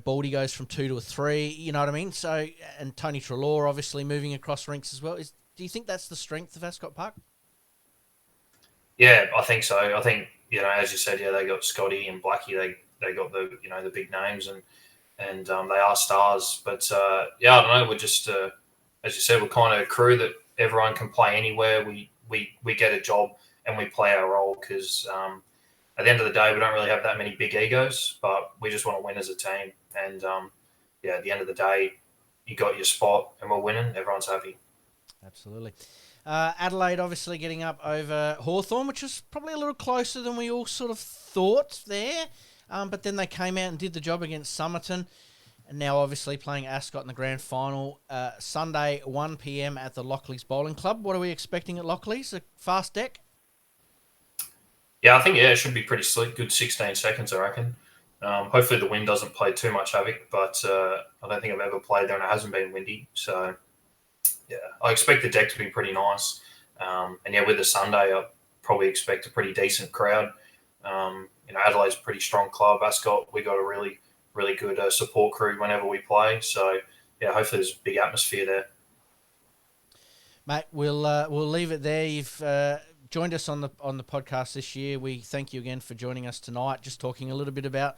Baldy goes from 2 to a 3, you know what I mean? So, and Tony Treloar obviously moving across rinks as well. Do you think that's the strength of Ascot Park? Yeah, I think so. I think, as you said, they got Scotty and Blackie, they got the, the big names, and they are stars. But, I don't know, we're just, as you said, we're kind of a crew that everyone can play anywhere. We get a job and we play our role, because at the end of the day, we don't really have that many big egos, but we just want to win as a team. And at the end of the day, you got your spot and we're winning. Everyone's happy. Absolutely. Adelaide obviously getting up over Hawthorn, which was probably a little closer than we all sort of thought there. But then they came out and did the job against Somerton. And now obviously playing Ascot in the grand final Sunday, 1 p.m. at the Lockleys Bowling Club. What are we expecting at Lockleys? A fast deck? Yeah, I think, it should be pretty slick. Good 16 seconds, I reckon. Hopefully the wind doesn't play too much havoc, but I don't think I've ever played there and it hasn't been windy. So, I expect the deck to be pretty nice. And with the Sunday, I probably expect a pretty decent crowd. Adelaide's a pretty strong club. Ascot, we got a really, really good support crew whenever we play. So, hopefully there's a big atmosphere there. Mate, we'll leave it there. You've joined us on the podcast this year. We thank you again for joining us tonight, just talking a little bit about,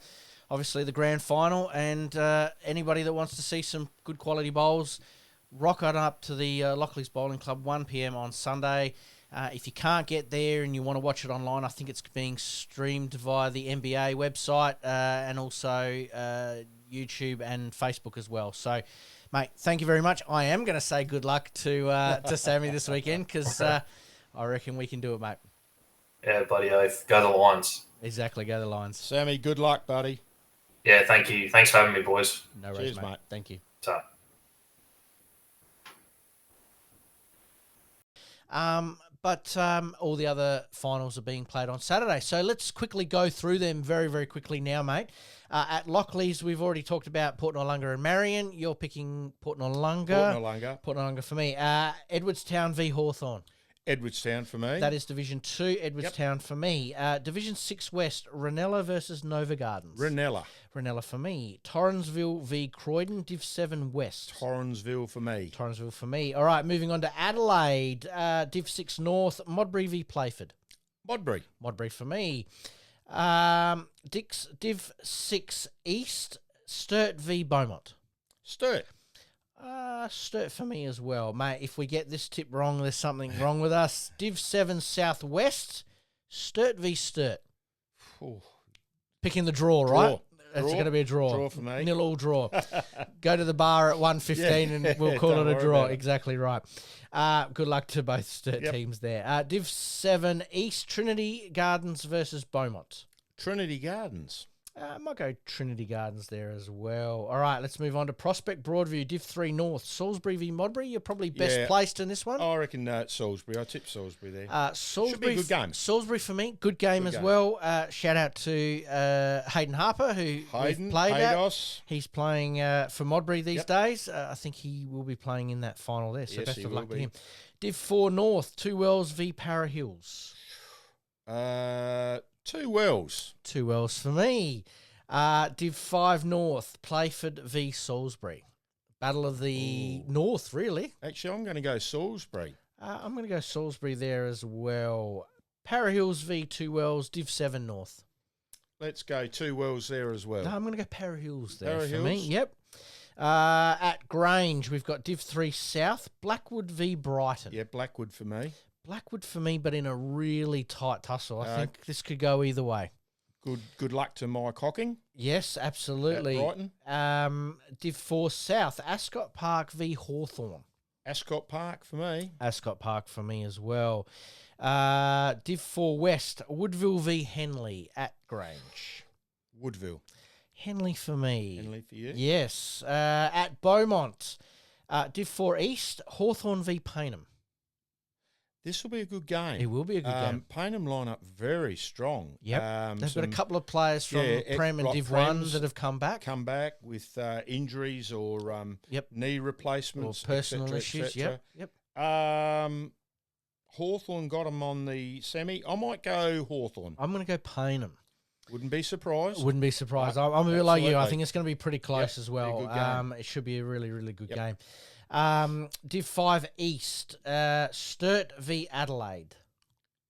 obviously, the grand final, and anybody that wants to see some good quality bowls, rock on up to the Lockleys Bowling Club, 1 p.m. on Sunday. If you can't get there and you want to watch it online, I think it's being streamed via the NBA website and also YouTube and Facebook as well. So, mate, thank you very much. I am going to say good luck to Sammy this weekend, because I reckon we can do it, mate. Yeah, buddy, go the Lions. Exactly, go the Lions. Sammy, good luck, buddy. Yeah, thank you. Thanks for having me, boys. No worries, mate. Thank you. Ta. But all the other finals are being played on Saturday. So let's quickly go through them very, very quickly now, mate. At Lockleys, we've already talked about Port Noarlunga and Marion. You're picking Port Noarlunga. Port Noarlunga for me. Edwardstown v Hawthorn. Edwardstown for me. That is Division 2, Edwardstown for me. Division 6 West, Ranella versus Nova Gardens. Ranella for me. Torrensville v Croydon, Div 7 West. Torrensville for me. All right, moving on to Adelaide, Div 6 North, Modbury v Playford. Modbury for me. Div 6 East, Sturt v Beaumont. Sturt for me as well, mate. If we get this tip wrong, there's something wrong with us. Div 7 Southwest, Sturt v Sturt. Ooh. Picking the draw, right? It's going to be a draw. Draw for me. 0-0 draw. Go to the bar at 1:15 and we'll call it a draw. Exactly right. Good luck to both Sturt teams there. Div 7 East, Trinity Gardens versus Beaumont. Trinity Gardens. I might go Trinity Gardens there as well. All right, let's move on to Prospect Broadview, Div 3 North. Salisbury v Modbury, you're probably best placed in this one. I reckon Salisbury. I tipped Salisbury there. Salisbury, should be a good game. Salisbury for me, good game as well. Shout out to Hayden Harper, who played at. He's playing for Modbury these days. I think he will be playing in that final there, so best of luck to him. Div 4 North, Two Wells v Para Hills. Two Wells. Two Wells for me. Div 5 North, Playford v Salisbury. Battle of the North, really. Actually, I'm going to go Salisbury. I'm going to go Salisbury there as well. Para Hills v Two Wells, Div 7 North. Let's go Two Wells there as well. No, I'm going to go Para Hills there Para for Hills? me. Yep. At Grange, we've got Div 3 South, Blackwood v Brighton. Yeah, Blackwood for me. Blackwood for me, but in a really tight tussle. I think this could go either way. Good luck to Mike Hocking. Yes, absolutely. At Brighton. Div 4 South, Ascot Park v Hawthorn. Ascot Park for me. Ascot Park for me as well. Div 4 West, Woodville v Henley at Grange. Woodville. Henley for me. Henley for you. Yes. At Beaumont, Div 4 East, Hawthorn v Paynham. This will be a good game. It will be a good game. Paynham line up very strong. Yep. They've got a couple of players from Prem and Div 1 that have come back. Come back with injuries or knee replacements. Or personal issues. Yep. Hawthorn got them on the semi. I might go Hawthorn. I'm going to go Paynham. Wouldn't be surprised. Wouldn't be surprised. I'm a bit like you. I think it's going to be pretty close as well. It should be a really, really good game. Div 5 East, Sturt v Adelaide.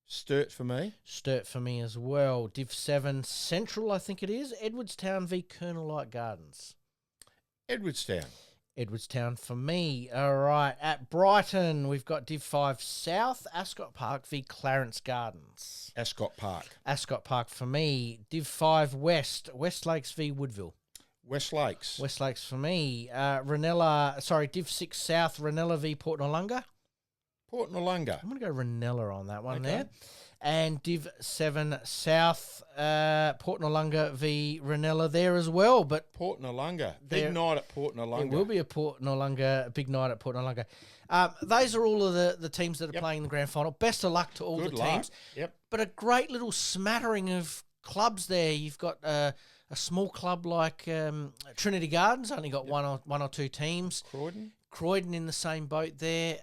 Sturt for me. Sturt for me as well. Div 7 Central, I think it is. Edwardstown v Colonel Light Gardens. Edwardstown. Edwardstown for me. All right. At Brighton, we've got Div 5 South, Ascot Park v Clarence Gardens. Ascot Park. Ascot Park for me. Div 5 West, Westlakes v Woodville. West Lakes. West Lakes for me. Div 6 South, Ranella v Port Noarlunga. Port Noarlunga. I'm going to go Ranella on that one there. And Div 7 South, Port Noarlunga v Ranella there as well. But Port Noarlunga. Big night at Port Noarlunga. It will be a big night at Port Noarlunga. Those are all of the teams that are playing in the grand final. Best of luck to all the teams. Yep. But a great little smattering of clubs there. You've got a small club like Trinity Gardens, only got one or two teams. Croydon in the same boat there.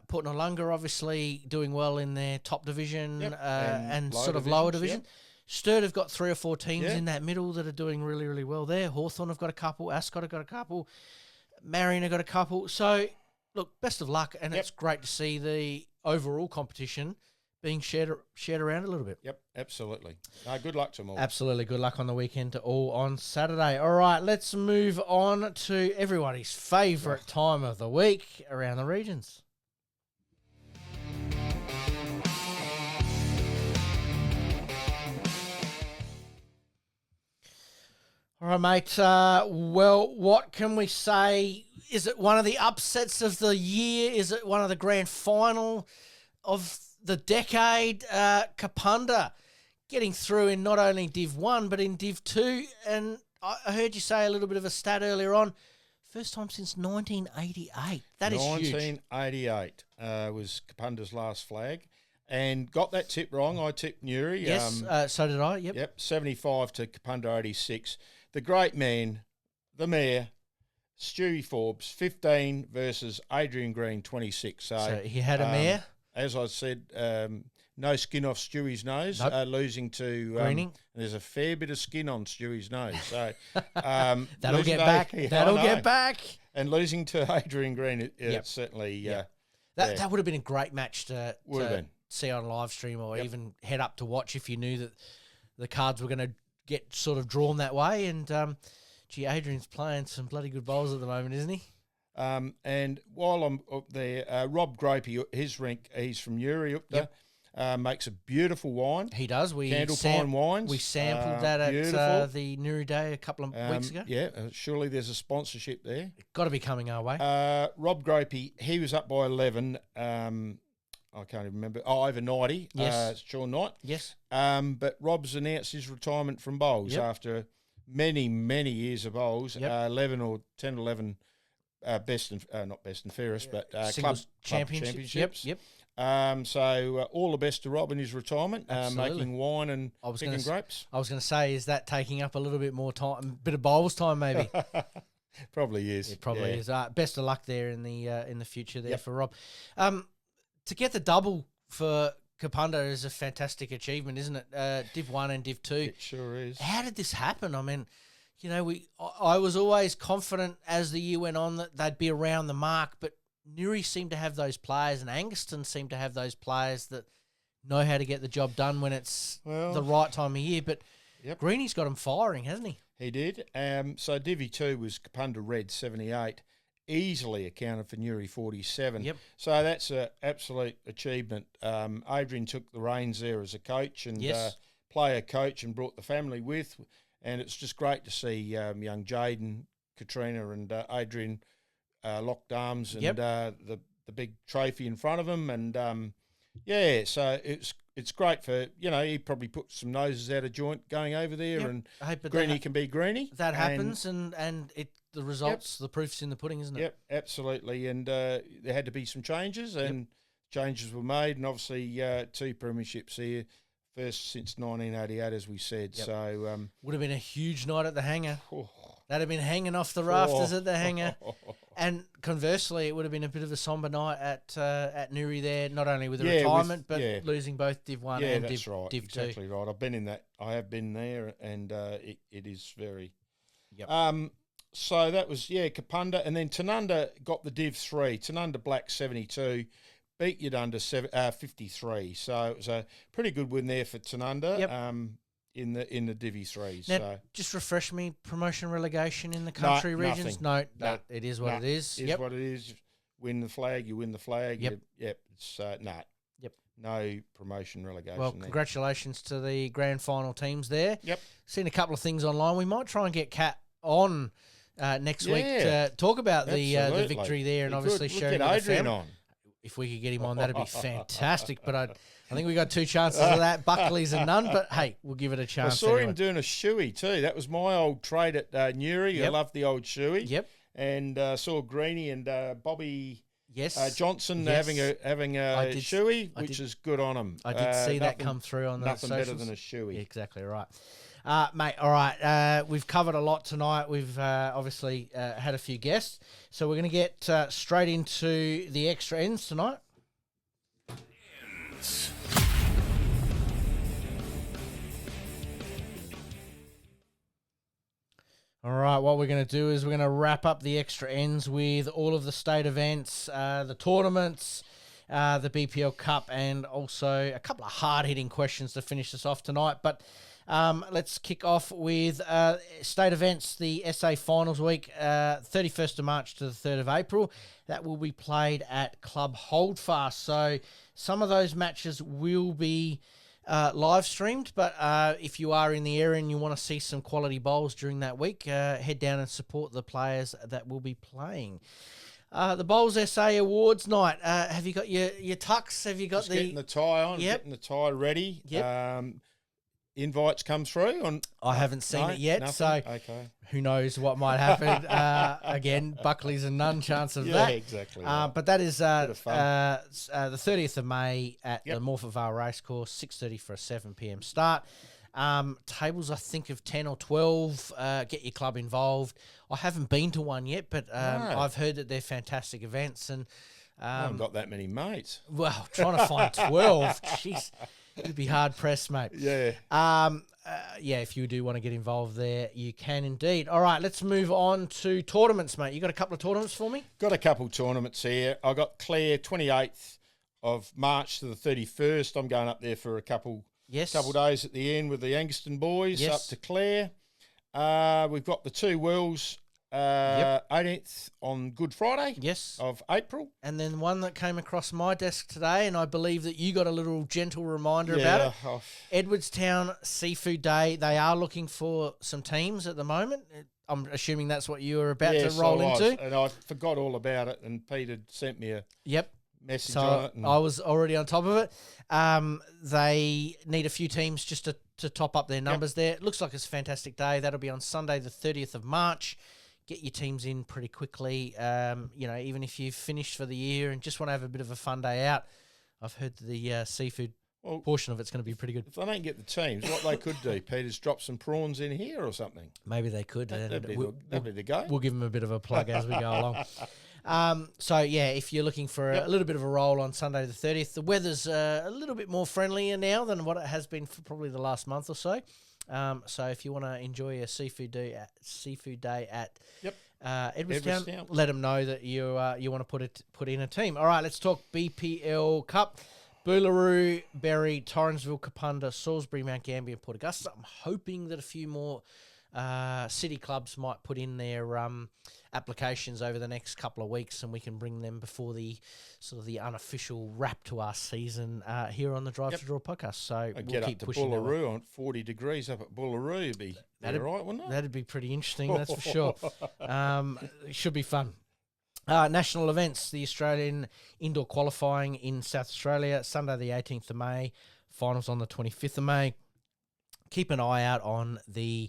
Port Noarlunga obviously doing well in their top division and sort of lower division. Sturt have got 3 or 4 teams in that middle that are doing really, really well there. Hawthorn have got a couple. Ascot have got a couple. Marion have got a couple. So, look, best of luck, and it's great to see the overall competition being shared around a little bit. Yep, absolutely. Good luck to them all. Absolutely. Good luck on the weekend to all on Saturday. All right, let's move on to everybody's favourite time of the week around the regions. All right, mate. Well, what can we say? Is it one of the upsets of the year? Is it one of the grand final of the decade? Kapunda getting through in not only Div 1 but in Div 2. And I heard you say a little bit of a stat earlier on. First time since 1988. That is huge. 1988 was Kapunda's last flag. And got that tip wrong. I tipped Newry. Yes, so did I. Yep, 75 to Kapunda 86. The great man, the mayor, Stewie Forbes, 15 versus Adrian Green, 26. So he had a mayor? As I said, no skin off Stewie's nose, losing to Greening. There's a fair bit of skin on Stewie's nose. So that'll get back. That'll get back. And losing to Adrian Green, it's certainly... That would have been a great match to see on live stream or even head up to watch if you knew that the cards were going to get sort of drawn that way. And, Adrian's playing some bloody good bowls at the moment, isn't he? And while I'm up there, Rob Gropey, his rink, he's from Newry up there, makes a beautiful wine. He does. Candlepine wines. We sampled that at the Newry Day a couple of weeks ago. Yeah, surely there's a sponsorship there. Got to be coming our way. Rob Gropey, he was up by 11. I can't even remember. Oh, over 90. Yes. Sean Knight. Yes. But Rob's announced his retirement from bowls after many, many years of bowls. 11 or 10, 11 best and not best and fairest, but club championships. Yep. So all the best to Rob in his retirement, making wine and picking grapes. I was going to say, is that taking up a little bit more time, a bit of bowls time maybe? Probably is. It probably is. Best of luck there in the future there for Rob. To get the double for Kapunda is a fantastic achievement, isn't it? Div 1 and Div 2. It sure is. How did this happen? I mean, you know, I was always confident as the year went on that they'd be around the mark, but Newry seemed to have those players and Angaston seemed to have those players that know how to get the job done when it's the right time of year. But Greeny's got him firing, hasn't he? He did. So Divi 2 was Kapunda Red 78, easily accounted for Newry 47. Yep. So that's an absolute achievement. Adrian took the reins there as a coach and player coach and brought the family with. And it's just great to see young Jaden, Katrina and Adrian locked arms and the big trophy in front of him. And, so it's great for, he probably put some noses out of joint going over there and Greeny can be Greeny. That happens and the results, the proof's in the pudding, isn't it? Yep, absolutely. And there had to be some changes and changes were made and obviously 2 premierships here. First since 1988, as we said. So would have been a huge night at the hangar. That'd have been hanging off the rafters at the hangar. And conversely, it would have been a bit of a somber night at Newry there, not only with the retirement, but losing both Div 1 and Div 2. Exactly right. I've been in that. I have been there, and it is very. Yep. So that was Kapunda, and then Tanunda got the Div 3. Tanunda Black 72. Beat Yadunda 53, so it was a pretty good win there for Tanunda in the Divi 3s. Now, so just refresh me, promotion relegation in the country regions? Nothing. No, it is what it is. It is what it is. Win the flag, you win the flag. Yep. It's no promotion relegation. Well, congratulations to the grand final teams there. Yep. Seen a couple of things online. We might try and get Kat on next week to talk about the victory there and obviously sharing with Adrian on. If we could get him on, that'd be fantastic. But I think we got 2 chances of that. Buckley's and none, but hey, we'll give it a chance. I saw him doing a shoey too. That was my old trade at Newry. I loved the old shoey. Yep. And saw Greeny and Bobby Johnson having a shoey, which is good on him. I did see that come through on the nothing socials. Better than a shoey. Exactly right. Mate, all right. We've covered a lot tonight. We've obviously had a few guests. So we're going to get straight into the extra ends tonight. All right, what we're going to do is we're going to wrap up the extra ends with all of the state events, the tournaments, the BPL Cup, and also a couple of hard-hitting questions to finish us off tonight. But let's kick off with state events, the SA Finals Week, 31st of March to the 3rd of April. That will be played at Club Holdfast. So some of those matches will be live streamed, but if you are in the area and you want to see some quality bowls during that week, head down and support the players that will be playing. The Bowls SA Awards night. Have you got your tux? Have you got getting the tie on? Getting the tie ready. Yep. Invites come through I haven't seen it yet, nothing? so okay. Who knows what might happen. Again, Buckley's and none chance of that. Yeah, exactly. Right. But that is the 30th of May at the Moffatt Racecourse, 6:30 for a 7 p.m. start. Tables, I think, of 10 or 12. Get your club involved. I haven't been to one yet, but I've heard that they're fantastic events. And I haven't got that many mates. Well, trying to find 12. Jeez. You'd be hard pressed, mate. Yeah. If you do want to get involved there, you can indeed. All right, let's move on to tournaments, mate. You got a couple of tournaments for me? Got a couple of tournaments here. I got Clare 28th of March to the 31st. I'm going up there for a couple days at the end with the Angaston boys up to Clare. We've got the 2 Wells 18th on Good Friday of April. And then one that came across my desk today, and I believe that you got a little gentle reminder about it. Edwardstown Seafood Day. They are looking for some teams at the moment. I'm assuming that's what you were about to roll into. And I forgot all about it, and Peter sent me a message so on it. I was already on top of it. They need a few teams just to top up their numbers there. It looks like it's a fantastic day. That'll be on Sunday, the 30th of March. Get your teams in pretty quickly. Even if you've finished for the year and just want to have a bit of a fun day out, I've heard the seafood portion of it's going to be pretty good. If they don't get the teams, what they could do, Pete, is drop some prawns in here or something. Maybe they could. That'd be the go. We'll give them a bit of a plug as we go along. If you're looking for a little bit of a roll on Sunday the 30th, the weather's a little bit more friendlier now than what it has been for probably the last month or so. So if you want to enjoy a seafood day at Edwardstown, let them know that you want to put in a team. All right, let's talk BPL Cup. Boolaroo, Berry, Torrensville, Kapunda, Salisbury, Mount Gambier, Port Augusta. I'm hoping that a few more city clubs might put in their applications over the next couple of weeks, and we can bring them before the sort of the unofficial wrap to our season here on the Drive to Draw podcast. So we'll get keep up to pushing Boolaroo on 40 degrees up at Boolaroo. It'd be all right, wouldn't it? That'd be pretty interesting, that's for sure. It should be fun. National events, the Australian indoor qualifying in South Australia, Sunday the 18th of May, finals on the 25th of May. Keep an eye out on the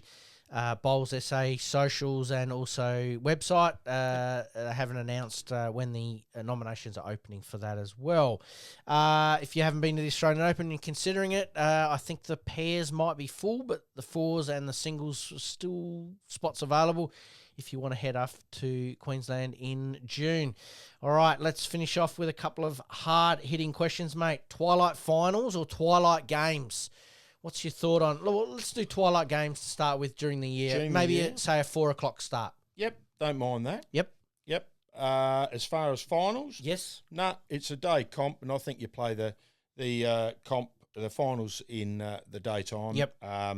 Bowls SA socials and also website. They haven't announced when the nominations are opening for that as well. If you haven't been to the Australian Open and considering it, I think the pairs might be full, but the fours and the singles are still spots available if you want to head up to Queensland in June. All right, let's finish off with a couple of hard-hitting questions, mate. Twilight finals or Twilight games? What's your thought on... Well, let's do Twilight games to start with during the year. Maybe say a 4 o'clock start. Yep, don't mind that. Yep. As far as finals? Yes. No, it's a day comp, and I think you play the finals in the daytime. Yep. I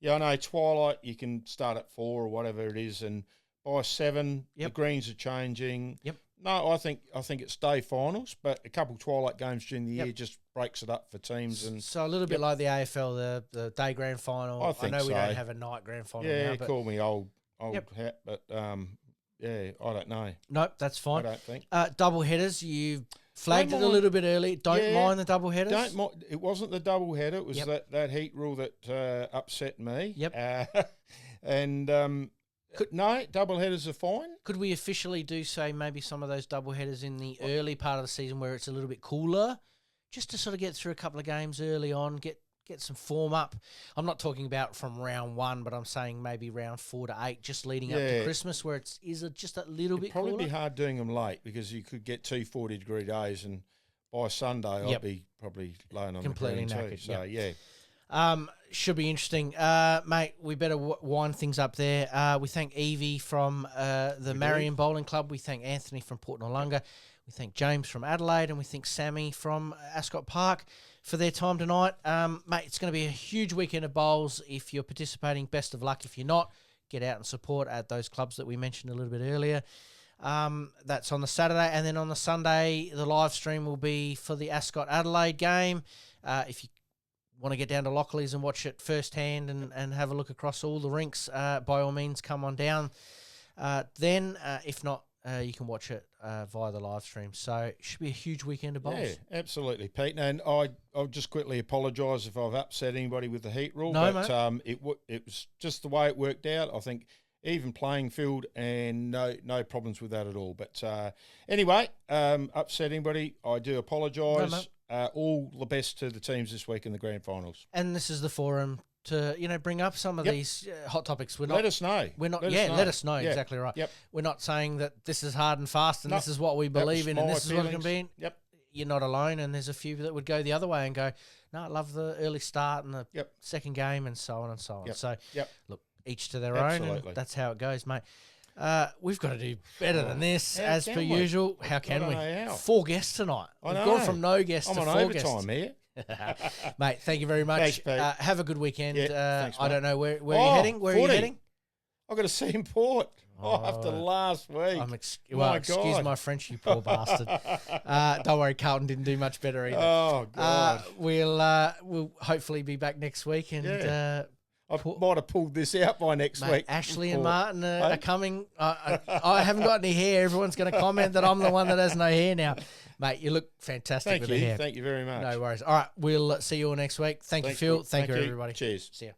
know Twilight, you can start at 4 or whatever it is, and by 7, the greens are changing. Yep. No, I think it's day finals, but a couple of Twilight games during the year just breaks it up for teams. And so a little bit like the AFL, the day grand final. I know we don't have a night grand final now. Yeah, call me old hat, but I don't know. Nope, that's fine. I don't think. Double headers, you flagged it a little bit early. Don't mind the double headers. Don't mind. It wasn't the double header. It was that heat rule that upset me. Yep. No, double headers are fine. Could we officially do, say, maybe some of those double headers in the early part of the season where it's a little bit cooler, just to sort of get through a couple of games early on, get some form up? I'm not talking about from round 1, but I'm saying maybe round 4 to 8, just leading up to Christmas, where it's just a little bit cooler. It'd probably be hard doing them late because you could get 2 40-degree days, and by Sunday I'll be probably laying on completely the green knackered. too. So should be interesting. Mate, we better wind things up there. We thank Evie from the Marion Bowling Club. We thank Anthony from Port Noarlunga. We thank James from Adelaide, and we thank Sammy from Ascot Park for their time tonight. Mate, it's going to be a huge weekend of bowls. If you're participating, best of luck. If you're not, get out and support at those clubs that we mentioned a little bit earlier. That's on the Saturday, and then on the Sunday, the live stream will be for the Ascot Adelaide game. If you want to get down to Lockley's and watch it firsthand and have a look across all the rinks, by all means, come on down. If not, you can watch it via the live stream. So it should be a huge weekend of bowls. Yeah, absolutely, Pete. And I'll just quickly apologise if I've upset anybody with the heat rule. No, but mate. It was just the way it worked out. I think even playing field, and no problems with that at all. But anyway, upset anybody, I do apologise. No, all the best to the teams this week in the grand finals. And this is the forum to bring up some of these hot topics. Let us know. Let us know. Yeah. Exactly right. Yep. We're not saying that this is hard and fast and this is what we believe in and this is what it can be. Yep. You're not alone, and there's a few that would go the other way and go, no, I love the early start and the second game and so on and so on. Yep. So look, each to their Absolutely. own, and that's how it goes, mate. We've got to do better than this, as per usual. How can we? 4 guests tonight. We've gone from no guests to 4 guests. I'm on overtime here. Mate, thank you very much. Thanks, Pete. Have a good weekend. Thanks, I don't know where you're heading. Where are you heading? I've got to see in Port after last week. Excuse my French, you poor bastard. Don't worry, Carlton didn't do much better either. Oh, God. We'll hopefully be back next week. And I might have pulled this out by next week. Ashley and Martin are coming. I haven't got any hair. Everyone's going to comment that I'm the one that has no hair now. Mate, you look fantastic with the hair. Thank you very much. No worries. All right, we'll see you all next week. Thank you, Phil. Thank you, everybody. Cheers. See ya.